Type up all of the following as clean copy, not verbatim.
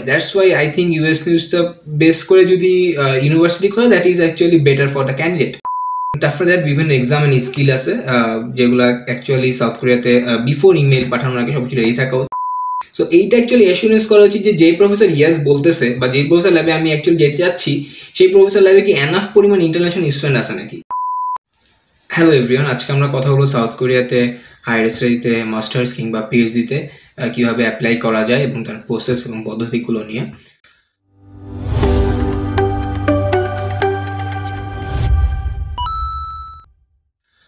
যায়। That's why I think US নিউজটা base করে যদি ইউনিভার্সিটি খোলে that is actually better for the candidate. তারপরে দ্যাট বিভিন্ন এক্সাম এন্ড স্কিল আছে যেগুলো অ্যাকচুয়ালি সাউথ কোরিয়াতে বিফোর ইমেল পাঠানোর আগে সবকিছু রেডি থাকা উচিত। সো এইটা অ্যাকচুয়ালি অ্যাসুরেন্স করা উচিত যে যেই প্রফেসর ইয়েস বলতেছে বা যেই প্রফেসর ল্যাবে আমি অ্যাকচুয়ালি যেতে চাচ্ছি সেই প্রফেসর ল্যাবে কি এনাফ পরিমাণ ইন্টারন্যাশনাল স্টুডেন্ট আছে নাকি। হ্যালো এভরিওয়ান, আজকে আমরা কথা বলবো সাউথ কোরিয়াতে হায়ার স্টাডিতে মাস্টার্স কিংবা পিএইচডিতে কীভাবে অ্যাপ্লাই করা যায় এবং তার প্রসেস এবং পদ্ধতিগুলো নিয়ে।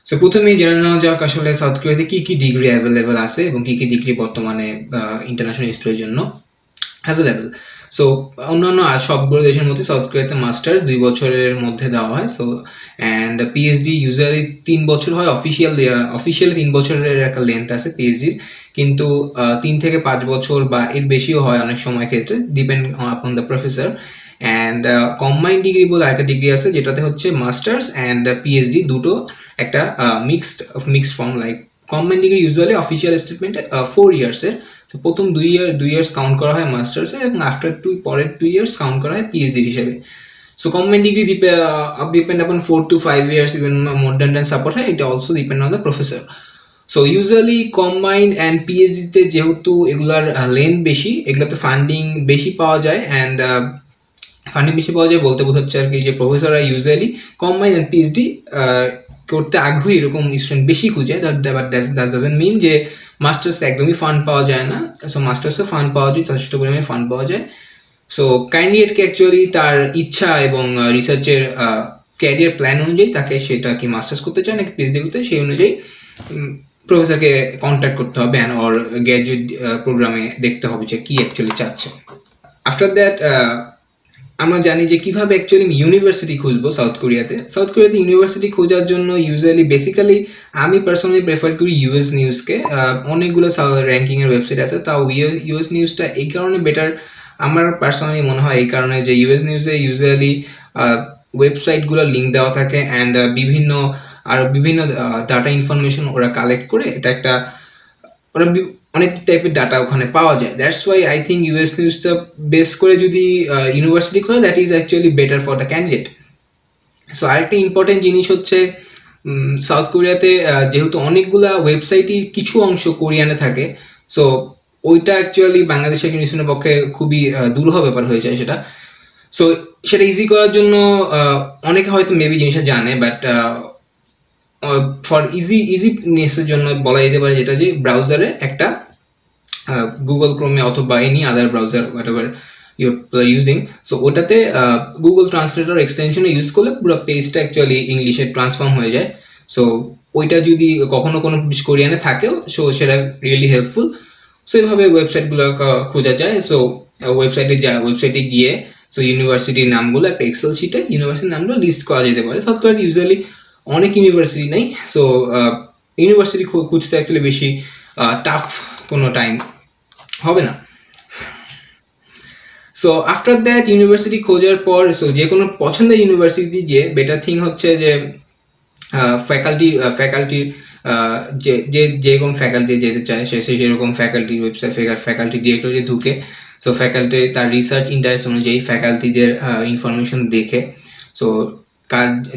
সো প্রথমেই জেনে নেওয়া যাক আসলে সাউথ কোরিয়াতে কী কী ডিগ্রি অ্যাভেলেবেল আছে এবং কী কী ডিগ্রি বর্তমানে ইন্টারন্যাশনাল স্টুডেন্টের জন্য অ্যাভেলেবেল। সো অন্যান্য সবগুলো দেশের মধ্যে সাউথ কোরিয়াতে মাস্টার্স 2 বছরের মধ্যে দেওয়া হয়। সো অ্যান্ড পিএইচডি ইউজুয়ালি 3 বছর হয়, অফিসিয়ালি 3 বছরের একটা লেন্থ আছে পিএইচডির, কিন্তু 3 থেকে 5 বছর বা এর বেশিও হয় অনেক সময় ক্ষেত্রে, depend upon the professor. And combined degree বলে একটা ডিগ্রি আছে যেটাতে হচ্ছে মাস্টার্স অ্যান্ড পিএইচডি দুটো একটা mixed form. Like combined degree usually official স্টেটমেন্টে 4 ইয়ার্সের। তো প্রথম 2 ইয়ার্স কাউন্ট করা হয় মাস্টার্সে এবং আফটার পরের 2 ইয়ার্স কাউন্ট করা হয় পিএইচডি হিসেবে। So combined degree depend upon 4 to 5 years, even more than support হয়, এটা also depend on the professor. So usually combined and PhD তে যেহেতু এগুলার লেন্থ বেশি, এগুলাতে ফান্ডিং বেশি পাওয়া যায়, অ্যান্ড ফান্ডিং বেশি পাওয়া যায় বলতে বোঝাচ্ছে আর কি যে প্রফেসররা ইউজুয়ালি কম্বাইন্ড অ্যান্ড পিএইচডি করতে আগ্রহী এরকম স্টুডেন্ট বেশি খুঁজে। দ্যাট ডাজন্ট মিন যে মাস্টার্সে একদমই ফান্ড পাওয়া যায় না। সো মাস্টার্সে ফান্ড পাওয়া যায়, যথেষ্ট পরিমাণে ফান্ড পাওয়া যায়। সো ক্যান্ডিডেটকে অ্যাকচুয়ালি তার ইচ্ছা এবং রিসার্চের ক্যারিয়ার প্ল্যান অনুযায়ী তাকে সেটা কি মাস্টার্স করতে চায় নাকি পিএইচডি করতে, সেই অনুযায়ী প্রফেসরকে কন্ট্যাক্ট করতে হবে অ্যান্ড অর গ্র্যাজুয়েট প্রোগ্রামে দেখতে হবে যে কি অ্যাকচুয়ালি চাচ্ছে। আফটার দ্যাট আমরা জানি যে কীভাবে অ্যাকচুয়ালি ইউনিভার্সিটি খুঁজবো সাউথ কোরিয়াতে। সাউথ কোরিয়াতে ইউনিভার্সিটি খোঁজার জন্য ইউজুয়ালি বেসিক্যালি আমি পার্সোনালি প্রেফার করি ইউএস নিউজকে। অনেকগুলো র্যাঙ্কিংয়ের ওয়েবসাইট আছে, তাও ইউএস নিউজটা এই কারণে বেটার আমার পার্সোনালি মনে হয়, এই কারণে যে ইউএস নিউজে ইউজুয়ালি ওয়েবসাইটগুলো লিঙ্ক দেওয়া থাকে অ্যান্ড বিভিন্ন ডাটা ইনফরমেশন ওরা কালেক্ট করে, এটা একটা ওরা অনেক টাইপের ডাটা ওখানে পাওয়া যায়। That's why I think US নিউজটা বেস করে যদি ইউনিভার্সিটি খোলে that is actually better for the candidate. So আরেকটা ইম্পর্টেন্ট জিনিস হচ্ছে সাউথ কোরিয়াতে যেহেতু অনেকগুলা ওয়েবসাইটই কিছু অংশ কোরিয়ানে থাকে, সো ওইটা অ্যাকচুয়ালি বাংলাদেশের একজন স্টুডেন্টের পক্ষে খুবই দুরূহ ব্যাপার হয়ে যায় সেটা। সো সেটা ইজি করার জন্য অনেকে হয়তো মেবি জিনিসটা জানে, বাট ফর ইজিনেসের জন্য বলা যেতে পারে যেটা যে ব্রাউজারে একটা গুগল ক্রোমে অথবা any other browser what ever your using, so ওটাতে গুগল ট্রান্সলেটর এক্সটেনশনে ইউজ করলে পুরো পেজটা অ্যাকচুয়ালি ইংলিশে ট্রান্সফর্ম হয়ে যায়। সো ওইটা যদি কখনো কোনো কোরিয়ানে থাকেও, সো সেটা রিয়েলি হেল্পফুল। সো এইভাবে ওয়েবসাইটগুলো খোঁজা যায়। সো ওয়েবসাইটে গিয়ে সো ইউনিভার্সিটির নামগুলো একটা এক্সেল শিটে ইউনিভার্সিটির নামগুলো লিস্ট করা যেতে পারে। সাউথ কোরিয়াতে ইউজুয়ালি অনেক ইউনিভার্সিটি নেই, সো ইউনিভার্সিটি খুঁজতে অ্যাকচুয়ালি বেশি টাফ কোনো টাইম হবে না। সো আফটার দ্যাট ইউনিভার্সিটি খোঁজার পর সো যে কোনো পছন্দের ইউনিভার্সিটি গিয়ে বেটার থিং হচ্ছে যে ফ্যাকাল্টির যেরকম ফ্যাকাল্টি যেতে চায় সে সেরকম ফ্যাকাল্টির ওয়েবসাইট ফ্যাকাল্টি ডিরেক্টরি ঢুকে সো ফ্যাকাল্টি তার রিসার্চ ইন্টারেস্ট অনুযায়ী ফ্যাকাল্টিদের ইনফরমেশন দেখে, সো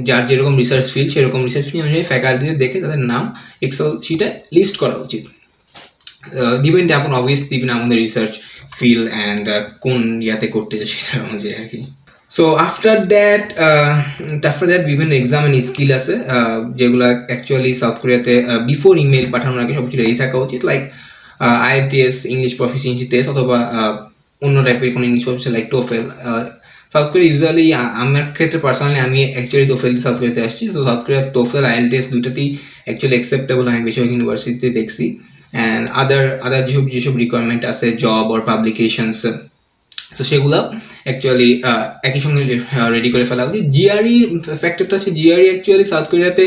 যার যেরকম রিসার্চ ফিল্ড সেরকম রিসার্চ ফিল্ড অনুযায়ী ফ্যাকাল্টিদের দেখে তাদের নাম এক্সেল শিটে লিস্ট করা উচিত। ডিপেন্ড আপন অবভিয়াসলি আমাদের রিসার্চ ফিল্ড অ্যান্ড কোন ইয়াতে করতে চাই সেটার অনুযায়ী আর কি। সো আফটার দ্যাট বিভিন্ন এক্সাম অ্যান্ড স্কিল আছে যেগুলো অ্যাকচুয়ালি সাউথ কোরিয়াতে বিফোর ইমেল পাঠানোর আগে সবকিছু রেডি থাকা উচিত। Like IELTS English proficiency test অথবা অন্য টাইপের কোনো English proficiency like TOEFL. South Korea usually আমার ক্ষেত্রে পার্সোনালি আমি অ্যাকচুয়ালি টোফেল দিয়ে সাউথ কোরিয়াতে আসছি। সো সাউথ কোরিয়ার টোফেল IELTS দুটাতেই অ্যাকচুয়ালি অ্যাকসেপ্টেবল আমি বেশিরভাগ ইউনিভার্সিটিতে দেখছি। অ্যান্ড আদার যেসব রিকোয়ারমেন্ট আছে জব ওর পাবলিকেশনস, তো সেগুলো অ্যাকচুয়ালি একই সঙ্গে রেডি করে ফেলা উচিত। জিআরই ফ্যাক্টরটা হচ্ছে জিআরই অ্যাকচুয়ালি সাউথ কোরিয়াতে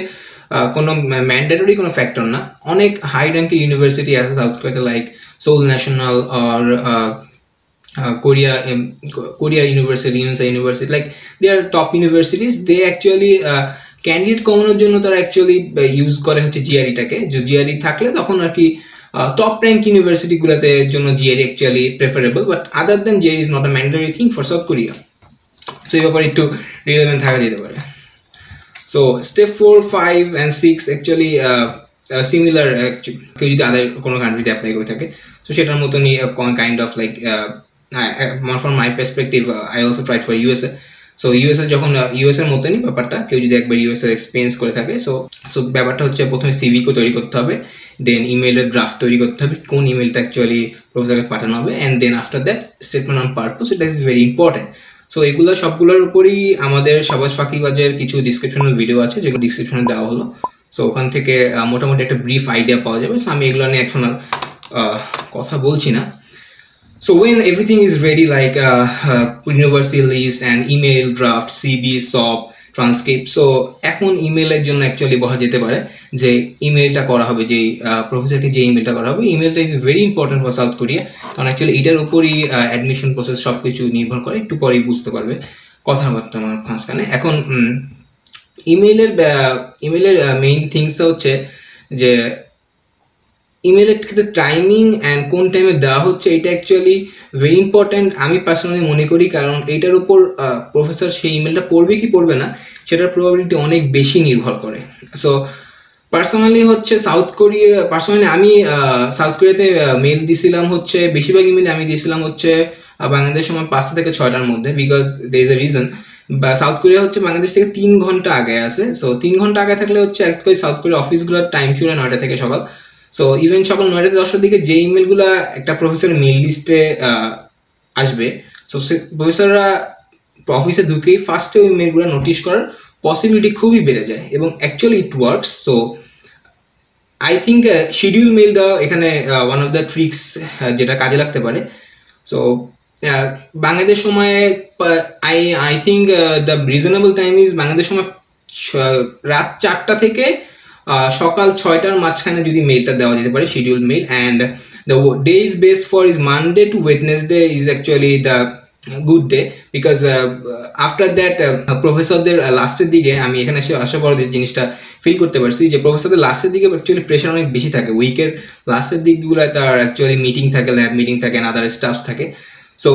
কোনো ম্যান্ডেটরি কোনো ফ্যাক্টর না। অনেক হাই র্যাঙ্কের ইউনিভার্সিটি আছে সাউথ কোরিয়াতে, লাইক সোল ন্যাশনাল আর Korea university, university, like they are top universities. They actually candidate কমানোর জন্য তারা অ্যাকচুয়ালি ইউজ করে হচ্ছে জিআরইটাকে। যে জিআরই থাকলে তখন আর কি টপ র্যাঙ্ক ইউনিভার্সিটিগুলোতে জন্য GRE actually preferable, but other than GRE is not a mandatory thing for South Korea. So এই ব্যাপারে একটু রিলেভেন্ট থাকা যেতে পারে। So step 4, 5 and 6 actually similar, কেউ যদি আদার কোনো কান্ট্রিতে অ্যাপ্লাই করে থাকে সো সেটার মতনই kind of like from my perspective I also tried for USA. So USA যখন ইউএসএর মতনই ব্যাপারটা, কেউ যদি একবার ইউএসএর এক্সপিরিয়েন্স করে থাকে সো ব্যাপারটা হচ্ছে প্রথমে সিভিকে তৈরি করতে হবে, দেন ইমেইলের ড্রাফট তৈরি করতে হবে, কোন ইমেলটা অ্যাকচুয়ালি প্রফেসরকে পাঠানো হবে, and then after that statement on purpose, এটা ইজ ভেরি ইম্পর্টেন্ট। সো এগুলো সবগুলোর উপরই আমাদের সাবাস ফাঁকিবাজের কিছু ডিসক্রিপশনাল ভিডিও আছে যেগুলো ডিসক্রিপশনে দেওয়া হলো। সো ওখান থেকে মোটামুটি একটা ব্রিফ আইডিয়া পাওয়া যাবে। সো আমি এগুলো নিয়ে এখন আর কথা বলছি না। So when everything is ready, like university list and email draft, CV, SOP, transcript, so এখন ইমেলের জন্য অ্যাকচুয়ালি বলা যেতে পারে যে ইমেলটা করা হবে, যে প্রফেসরকে যে ইমেলটা করা হবে, ইমেলটা is very important for South Korea, কারণ অ্যাকচুয়ালি এটার উপরই অ্যাডমিশন প্রসেস সব কিছু নির্ভর করে। একটু পরেই বুঝতে পারবে কথাবার্তা আমার মাঝখানে। এখন ইমেলের মেইন থিংসটা হচ্ছে যে ইমেলের ক্ষেত্রে টাইমিং অ্যান্ড কোন টাইমে দেওয়া হচ্ছে এটা অ্যাকচুয়ালি ভেরি ইম্পর্ট্যান্ট আমি পার্সোনালি মনে করি, কারণ এইটার উপর প্রফেসর সেই ইমেলটা পড়বে কি পড়বে না সেটার প্রবাবিলিটি অনেক বেশি নির্ভর করে। সো পার্সোনালি হচ্ছে আমি সাউথ কোরিয়াতে মেল দিয়েছিলাম হচ্ছে, বেশিরভাগ ইমেল আমি দিয়েছিলাম হচ্ছে বাংলাদেশ সময় 5টা থেকে 6টার মধ্যে, because there is a reason. বা সাউথ কোরিয়া হচ্ছে বাংলাদেশ থেকে 3 ঘন্টা আগে আছে। সো 3 ঘন্টা আগে থাকলে হচ্ছে অ্যাকচুয়ালি সাউথ কোরিয়া অফিসগুলোর টাইম শুরু হয় 9টা থেকে সকাল। সো ইভেন সকাল 9টা থেকে 10টার দিকে যে ইমেলগুলো একটা প্রফেসরের মেল লিস্টে আসবে, সো সে প্রফেসররা অফিসে ঢুকেই ফার্স্টে ওই মেলগুলো নোটিশ করার পসিবিলিটি খুবই বেড়ে যায়, এবং actually it works. So I think schedule mail দেওয়া এখানে ওয়ান অফ দ্য ট্রিক্স যেটা কাজে লাগতে পারে। সো বাংলাদেশ সময়ে I think the reasonable time is Bangladesh সময় রাত 4টা থেকে সকাল 6টার মাঝখানে যদি মেলটা দেওয়া যেতে পারে schedule mail, and the day is best for is Monday to Wednesday is actually the good day, because after that প্রফেসরদের লাস্টের দিকে আমি এখানে আসার পর জিনিসটা ফিল করতে পারছি যে প্রফেসরদের লাস্টের দিকে অ্যাকচুয়ালি প্রেশার অনেক বেশি থাকে, উইকের লাস্টের দিকগুলো তার অ্যাকচুয়ালি মিটিং থাকে, ল্যাব মিটিং থাকে, আদার স্টাফ থাকে। সো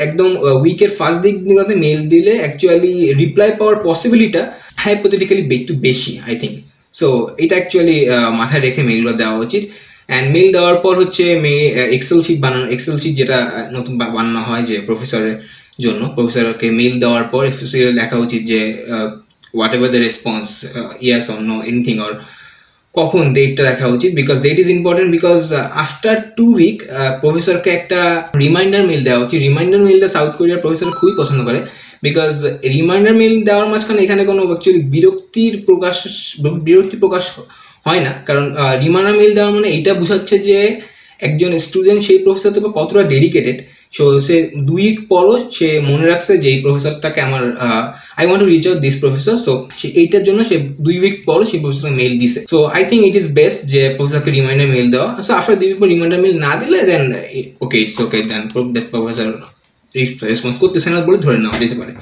একদম উইকের ফার্স্ট দিকগুলোতে মেল দিলে অ্যাকচুয়ালি রিপ্লাই পাওয়ার পসিবিলিটিটা হাইপোথেটিক্যালি একটু বেশি আই থিঙ্ক। সো এটা অ্যাকচুয়ালি মাথায় রেখে মেলগুলো দেওয়া উচিত। অ্যান্ড মেল দেওয়ার পর হচ্ছে এক্সেল শিট যেটা নতুন বানানো হয় যে প্রফেসরের জন্য, প্রফেসরকে মেল দেওয়ার পর এক্সেল লেখা উচিত যে whatever the response, yes or no, anything, or কখন ডেটটা দেখা উচিত, because date is important, because after 2 week প্রফেসরকে একটা রিমাইন্ডার মেল দেওয়া উচিত। রিমাইন্ডার মেলটা সাউথ কোরিয়ার প্রফেসর খুবই পছন্দ করে, বিকজ রিমাইন্ডার মেল দেওয়ার মাঝখানে এখানে কোনো অ্যাকচুয়ালি বিরক্তি প্রকাশ হয় না, কারণ রিমাইন্ডার মেল দেওয়া মানে এইটা বোঝাচ্ছে যে একজন স্টুডেন্ট সেই প্রফেসর থেকে কতটা ডেডিকেটেড। সো সে 2 উইক পরও সে মনে রাখছে যে এই প্রফেসরটাকে আমার I want to reach out this professor, so সে এইটার জন্য সে 2 উইক পরও সেই প্রফেসরকে মেল দিছে। So I think it is best যে প্রফেসরকে রিমাইন্ডার মেল দেওয়া। সো আফটার 2 উইক পর রিমাইন্ডার মেল না দিলে then it's okay, then that professor response করতেছে না বলে ধরে নেওয়া যেতে পারে।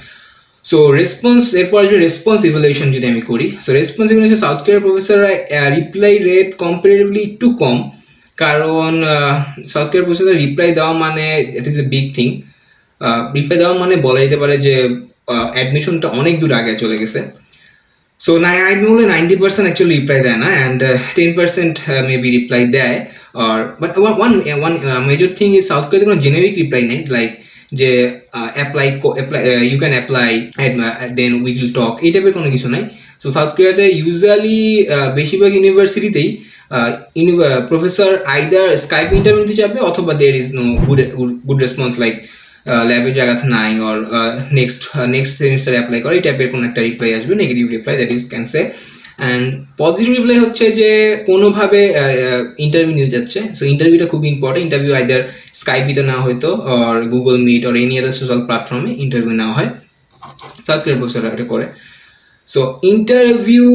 সো রেসপন্স, এরপর আসবে রেসপন্স ইভ্যালুয়েশন যদি আমি করি। সো রেসপন্স ইভ্যালুয়েশন সাউথ কোরিয়ার প্রফেসররা রিপ্লাই রেট কম্পারেটিভলি একটু কম, কারণ সাউথ কোরিয়ার প্রফেসররা রিপ্লাই দেওয়া মানে it is a big thing. Reply দেওয়া মানে বলা যেতে পারে যে অ্যাডমিশনটা অনেক দূর আগে চলে গেছে। সো আই বলে 90% অ্যাকচুয়ালি রিপ্লাই দেয় না, অ্যান্ড 10% মেবি রিপ্লাই দেয়। আর but one major thing is south কোরিয়াতে কোনো জেনেরিক রিপ্লাই নেই, লাইক যে apply you can apply then we will talk, এই টাইপের কোনো কিছু নাই। সো সাউথ কোরিয়াতে ইউজুয়ালি বেশিরভাগ ইউনিভার্সিটিতেই প্রফেসর আইদার স্কাইপ ইন্টারভিউ দিতে যাবে, অথবা there is no good response, like ল্যাবের জায়গাতে নাই, অর নেক্সট সেমিস্টারে অ্যাপ্লাই করে, এই টাইপের কোনো একটা রিপ্লাই আসবে, negative reply, that is can say. And positive reply হচ্ছে যে কোনোভাবে ইন্টারভিউ নিতে যাচ্ছে। সো ইন্টারভিউটা খুব ইম্পর্টেন্ট। ইন্টারভিউ আইদার স্কাইপিতে নেওয়া হয়তো, or Google Meet, or any other social প্ল্যাটফর্মে ইন্টারভিউ নেওয়া হয়, সাউথ কোরিয়ার প্রফেসররা এটা করে। So interview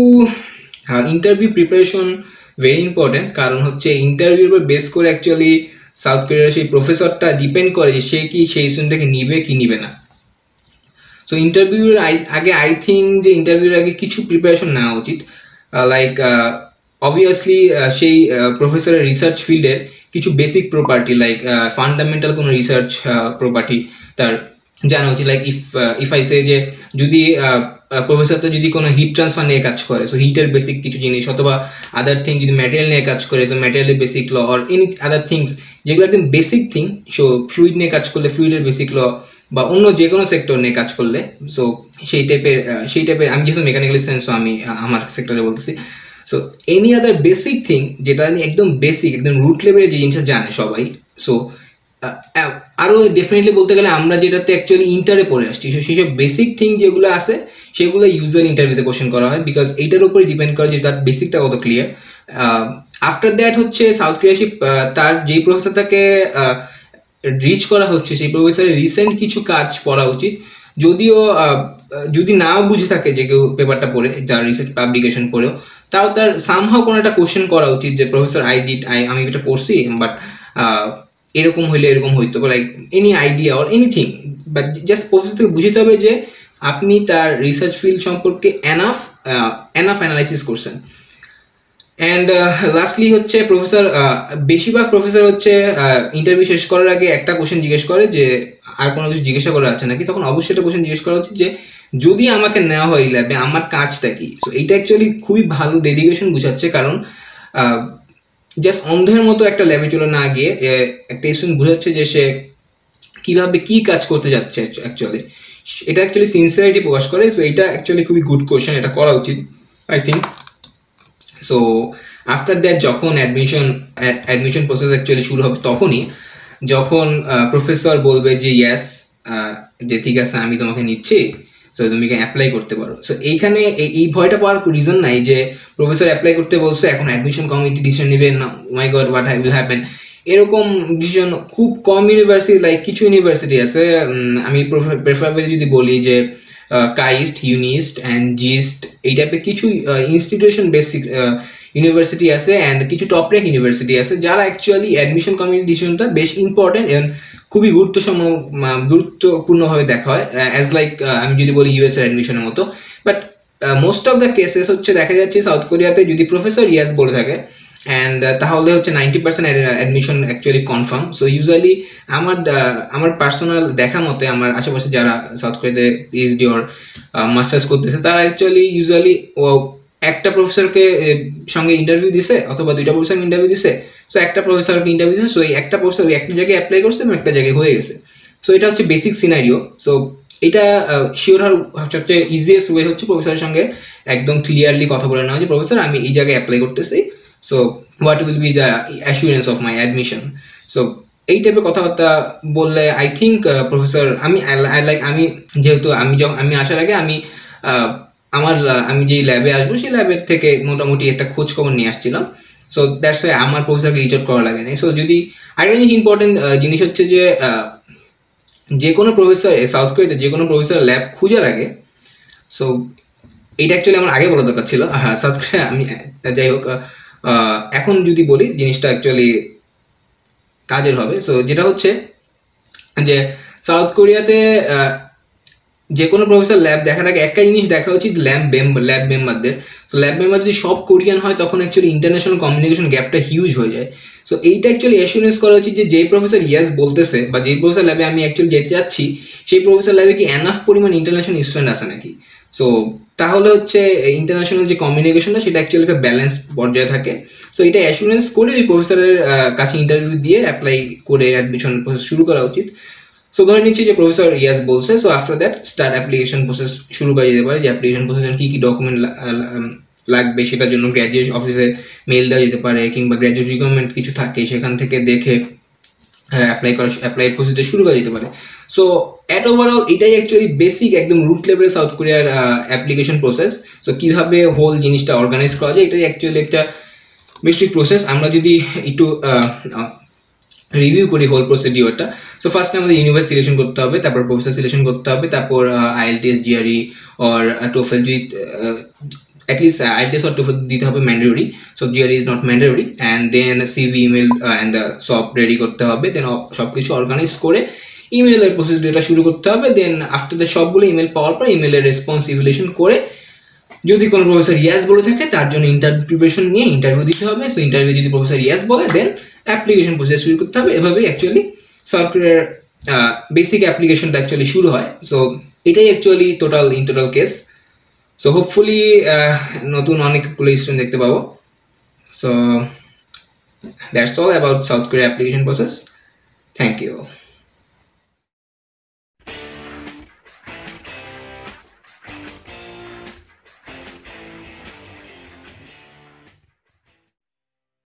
preparation very important, কারণ হচ্ছে ইন্টারভিউর উপর বেস করে অ্যাকচুয়ালি সাউথ কোরিয়ার সেই প্রফেসরটা ডিপেন্ড করে যে সে কি সেই স্টুডেন্টটাকে নিবে কি নিবে না। সো ইন্টারভিউর আগে আই থিঙ্ক যে ইন্টারভিউর আগে কিছু প্রিপারেশন নেওয়া উচিত, লাইক অবভিয়াসলি সেই প্রফেসরের রিসার্চ ফিল্ডের কিছু বেসিক প্রপার্টি লাইক ফান্ডামেন্টাল কোনো রিসার্চ প্রপার্টি তার জানা উচিত। লাইক ইফ আই সে যে যদি প্রফেসরটা যদি কোনো হিট ট্রান্সফার নিয়ে কাজ করে, সো হিটের বেসিক কিছু জিনিস, অথবা আদার থিং যদি ম্যাটেরিয়াল নিয়ে কাজ করে, সো ম্যাটেরিয়ালের basic law or any other things যেগুলো একদম বেসিক থিং, সো ফ্লুইড নিয়ে কাজ করলে ফ্লুইডের বেসিক ল, বা অন্য যে কোনো সেক্টর নিয়ে কাজ করলে, সো সেই টাইপের আমি যেহেতু মেকানিক্যাল সায়েন্স, সো আমি আমার সেক্টরে বলতেছি। So any other basic thing যেটা একদম বেসিক একদম রুট লেভেলে যে জিনিসটা জানে সবাই, সো আরও ডেফিনেটলি বলতে গেলে আমরা যেটাতে অ্যাকচুয়ালি ইন্টারে পড়ে আসছি, সেসব বেসিক থিং যেগুলো আছে সেগুলো ইউজুয়াল ইন্টারভিউতে কোশ্চেন করা হয়, বিকজ এইটার উপরে ডিপেন্ড করে যে তার বেসিকটা কত ক্লিয়ার। আফটার দ্যাট হচ্ছে সাউথ কোরিয়াশিপ তার যেই প্রফেসর তাকে রিচ করা হচ্ছে সেই প্রফেসরের রিসেন্ট কিছু কাজ পড়া উচিত, যদিও যদি নাও বুঝে থাকে যে কেউ পেপারটা পড়ে, যার রিসার্চ পাবলিকেশন পড়েও, তাও তার সামহাও কোনো একটা কোশ্চেন করা উচিত যে প্রফেসর আমি এটা পড়ছি, বাট এরকম হইলে এরকম হইতো, like any idea or anything, but just professor থেকে বুঝতে হবে যে আপনি তার রিসার্চ ফিল্ড সম্পর্কে এনাফ অ্যানালাইসিস করছেন। অ্যান্ড লাস্টলি হচ্ছে প্রফেসর, বেশিরভাগ প্রফেসর হচ্ছে ইন্টারভিউ শেষ করার আগে একটা কোশ্চেন জিজ্ঞেস করে যে আর কোনো কিছু জিজ্ঞাসা করা আছে নাকি, তখন অবশ্যই একটা কোশ্চেন জিজ্ঞেস করা উচিত যে যদি আমাকে নেওয়া হয় ল্যাবে আমার কাজটা কি। সো এইটা অ্যাকচুয়ালি খুবই ভালো ডেডিকেশন বুঝাচ্ছে, কারণ জাস্ট অন্ধের মতো একটা ল্যাবে চলে না গিয়ে একটা স্টুডেন্ট বুঝাচ্ছে যে সে কীভাবে কী কাজ করতে যাচ্ছে অ্যাকচুয়ালি, এটা অ্যাকচুয়ালি সিনসিয়ারিটি প্রকাশ করে। সো এটা অ্যাকচুয়ালি খুবই গুড কোশ্চেন, এটা করা উচিত I think. So after that যখন অ্যাডমিশন প্রসেস অ্যাকচুয়ালি শুরু হবে, তখনই যখন প্রফেসর বলবে যে ইয়েস, যে ঠিক আছে আমি তোমাকে নিচ্ছি, সো তুমি অ্যাপ্লাই করতে পারো। সো এইখানে এই ভয়টা পাওয়ার রিজন নাই যে প্রফেসর অ্যাপ্লাই করতে বলছে, এখন অ্যাডমিশন কমিটি ডিসিশন নেবে, না মাই গড হোয়াট উইল হ্যাপেন, এরকম ডিসিশন খুব কম ইউনিভার্সিটি, লাইক কিছু ইউনিভার্সিটি আছে, আমি প্রেফারেবলি যদি বলি যে কাইস্ট, ইউনিস্ট অ্যান্ড জিস্ট, এই টাইপের কিছু ইনস্টিটিউশন বেসিক ইউনিভার্সিটি আছে অ্যান্ড কিছু টপ র্যাঙ্ক ইউনিভার্সিটি আছে যারা অ্যাকচুয়ালি অ্যাডমিশন কমিটি ডিসিশনটা বেশ ইম্পর্টেন্ট এবং খুবই গুরুত্বপূর্ণভাবে দেখা হয়, অ্যাজ লাইক আমি যদি বলি ইউএস এর অ্যাডমিশনের মতো। But most of the cases হচ্ছে দেখা যাচ্ছে সাউথ কোরিয়াতে যদি প্রফেসর ইয়াস বলে থাকে অ্যান্ড তাহলে হচ্ছে 90% admission actually confirm. So usually আমার পার্সোনাল দেখা মতে আমার আশেপাশে যারা সাউথ কোরিয়াতে পিএইচডি ওর মাস্টার্স করতেছে, তারা অ্যাকচুয়ালি ইউজুয়ালি একটা প্রফেসরকে সঙ্গে ইন্টারভিউ দিছে অথবা দুইটা প্রফেসর ইন্টারভিউ দিছে, সো একটা প্রফেসরকে ইন্টারভিউ দিছে, সো এই একটা প্রফেসর ওই একটা জায়গায় অ্যাপ্লাই করছে এবং একটা জায়গায় হয়ে গেছে। সো এটা হচ্ছে বেসিক সিনারিও। সো এটা শিওর হওয়ার সবচেয়ে ইজিয়েস্ট ওয়ে হচ্ছে প্রফেসরের সঙ্গে একদম ক্লিয়ারলি কথা বলে নেওয়া যে প্রফেসর আমি এই জায়গায় অ্যাপ্লাই করতেছি, so what will be the assurance of my admission. So এই টাইপের কথাবার্তা বললে আই থিঙ্ক প্রফেসর আমি যেহেতু আমি আসার আগে আমি যেই ল্যাবে আসবো সেই ল্যাবের থেকে মোটামুটি একটা খোঁজ খবর নিয়ে আসছিলাম। সো দ্যাটস ওয়াই আমার প্রফেসরকে রিচ আউট করা লাগে না। সো যদি আরেকটা জিনিস ইম্পর্টেন্ট জিনিস হচ্ছে যে কোনো প্রফেসর সাউথ কোরিয়াতে যে কোনো প্রফেসর ল্যাব খোঁজার আগে, সো এইটা অ্যাকচুয়ালি আমার আগে বলা দরকার ছিল, হ্যাঁ সাউথ কোরিয়া আমি যাই হোক এখন যদি বলি জিনিসটা অ্যাকচুয়ালি কাজের হবে। সো যেটা হচ্ছে যে সাউথ কোরিয়াতে যে কোনো প্রফেসর ল্যাব দেখার আগে একটা জিনিস দেখা উচিত ল্যাব মেম্বারদের। সো ল্যাব মেম্বার যদি সব কোরিয়ান হয় তখন অ্যাকচুয়ালি ইন্টারন্যাশনাল কমিউনিকেশন গ্যাপটা হিউজ হয়ে যায়। সো এইটা অ্যাকচুয়ালি অ্যাসুরেন্স করা উচিত যে যেই প্রফেসর ইয়েস বলতেছে বা যেই প্রফেসর ল্যাবে আমি অ্যাকচুয়ালি যেতে চাচ্ছি সেই প্রফেসর ল্যাবে কি এনাফ পরিমাণ ইন্টারন্যাশনাল স্টুডেন্ট আছে নাকি। সো তাহলে হচ্ছে ইন্টারন্যাশনাল যে কমিউনিকেশনটা সেটা অ্যাকচুয়ালি একটা ব্যালেন্স পর্যায়ে থাকে। সো এটা অ্যাসুরেন্স করে ওই প্রফেসরের কাছে ইন্টারভিউ দিয়ে অ্যাপ্লাই করে অ্যাডমিশন প্রসেস শুরু করা উচিত। সো ধরে নিচ্ছি যে প্রফেসর ইয়াস বলছে, so after that start application process শুরু করা যেতে পারে। যে অ্যাপ্লিকেশন প্রসেসের কী কী ডকুমেন্ট লাগবে সেটার জন্য গ্র্যাজুয়েট অফিসে মেল দেওয়া যেতে পারে, কিংবা গ্র্যাজুয়েট রিকোয়ারমেন্ট কিছু থাকে সেখান থেকে দেখে অ্যাপ্লাই প্রসিডিউর শুরু করা যেতে পারে। সো অ্যাট ওভারঅল এটাই অ্যাকচুয়ালি বেসিক একদম রুট লেভেলে সাউথ কোরিয়ার অ্যাপ্লিকেশন প্রসেস। সো কীভাবে হোল জিনিসটা অর্গানাইজ করা যায় এটাই অ্যাকচুয়ালি একটা বেসিক প্রসেস। আমরা যদি একটু রিভিউ করি হোল প্রসিডিওরটা। সো ফার্স্টে আমাদের ইউনিভার্সিটি সিলেকশন করতে হবে, তারপর প্রফেসর সিলেকশন করতে হবে, তারপর IELTS GRE অর টোফেল যদি অ্যাটলিস্ট IELTS অর টোফেল দিতে হবে mandatory. So GRE is not mandatory. And then CV email and সব রেডি করতে হবে। দেন সব কিছু অর্গানাইজ করে ইমেলের প্রসিডিওরটা শুরু করতে হবে। দেন আফটার দ্য সবগুলো ইমেল পাওয়ার পর ইমেলের রেসপন্স ইভ্যালুয়েশন করে যদি কোনো প্রফেসর ইয়াস বলে থাকে তার জন্য ইন্টারভিউ প্রিপারেশন নিয়ে ইন্টারভিউ দিতে হবে। সো ইন্টারভিউ যদি প্রফেসর ইয়াস বলে দেন অ্যাপ্লিকেশন প্রসেস শুরু করতে হবে। এভাবেই অ্যাকচুয়ালি সার্কুলার বেসিক অ্যাপ্লিকেশনটা অ্যাকচুয়ালি শুরু হয়। সো এটাই actually total case. So hopefully নতুন অনেকগুলো স্টুডেন্ট দেখতে পাবো। So that's all about South Korea application process. Thank you.